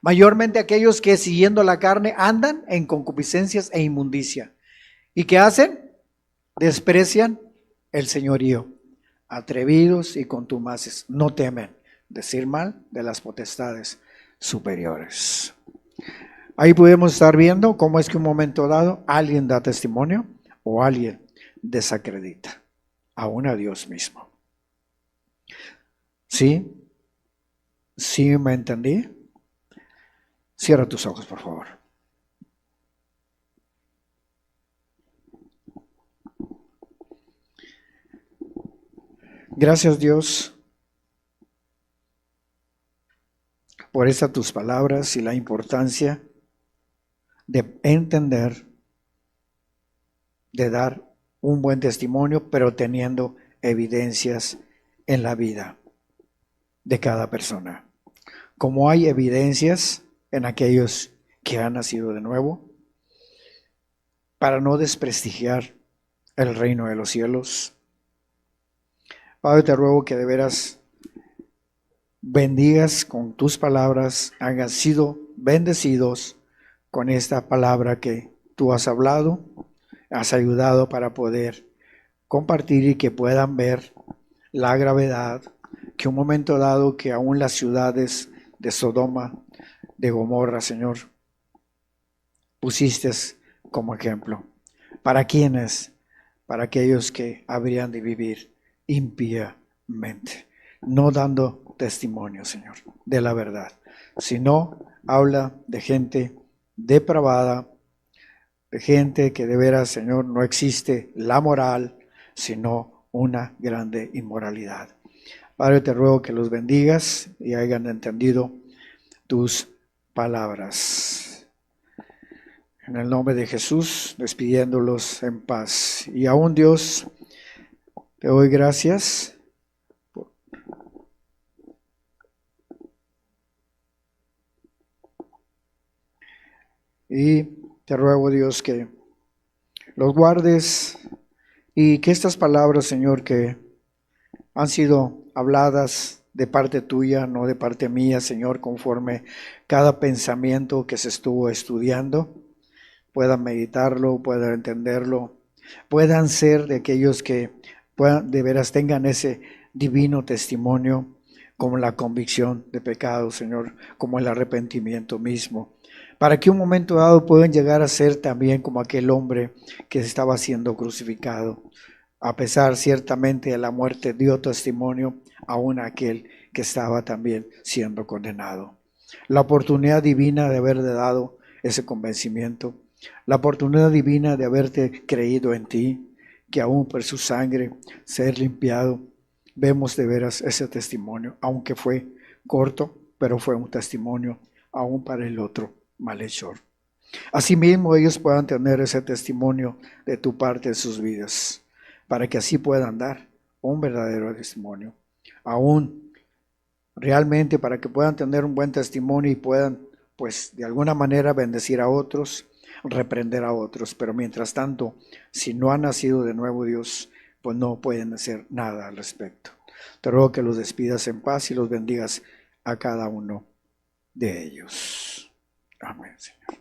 Mayormente aquellos que siguiendo la carne andan en concupiscencias e inmundicia. ¿Y qué hacen? Desprecian el señorío. Atrevidos y contumaces. No temen decir mal de las potestades superiores. Ahí podemos estar viendo cómo es que un momento dado alguien da testimonio o alguien desacredita, aún a Dios mismo. ¿Sí? ¿Sí me entendí? Cierra tus ojos, por favor. Gracias, Dios, por estas tus palabras y la importancia de entender, de dar un buen testimonio, pero teniendo evidencias en la vida de cada persona. Como hay evidencias en aquellos que han nacido de nuevo, para no desprestigiar el reino de los cielos. Padre, te ruego que de veras bendigas con tus palabras, hayan sido bendecidos con esta palabra que tú has hablado, has ayudado para poder compartir y que puedan ver la gravedad, que un momento dado que aún las ciudades de Sodoma, de Gomorra, Señor, pusiste como ejemplo. ¿Para quiénes? Para aquellos que habrían de vivir impíamente, no dando testimonio, Señor, de la verdad, sino habla de gente depravada, de gente que de veras, Señor, no existe la moral, sino una grande inmoralidad. Padre, te ruego que los bendigas y hayan entendido tus palabras. En el nombre de Jesús, despidiéndolos en paz. Y aún Dios, te doy gracias y te ruego, Dios, que los guardes y que estas palabras, Señor, que han sido habladas de parte tuya, no de parte mía, Señor, conforme cada pensamiento que se estuvo estudiando, puedan meditarlo, puedan entenderlo, puedan ser de aquellos que puedan, de veras tengan ese divino testimonio, como la convicción de pecado, Señor, como el arrepentimiento mismo, para que un momento dado puedan llegar a ser también como aquel hombre que estaba siendo crucificado. A pesar ciertamente de la muerte, dio testimonio aún aquel que estaba también siendo condenado. La oportunidad divina de haberle dado ese convencimiento, la oportunidad divina de haberte creído en ti, que aún por su sangre ser limpiado, vemos de veras ese testimonio, aunque fue corto, pero fue un testimonio aún para el otro malhechor. Asimismo, ellos puedan tener ese testimonio de tu parte en sus vidas, para que así puedan dar un verdadero testimonio, aún realmente para que puedan tener un buen testimonio y puedan, pues, de alguna manera bendecir a otros, reprender a otros, pero mientras tanto, si no han nacido de nuevo Dios, pues no pueden hacer nada al respecto. Te ruego que los despidas en paz y los bendigas a cada uno de ellos. Amén, Señor.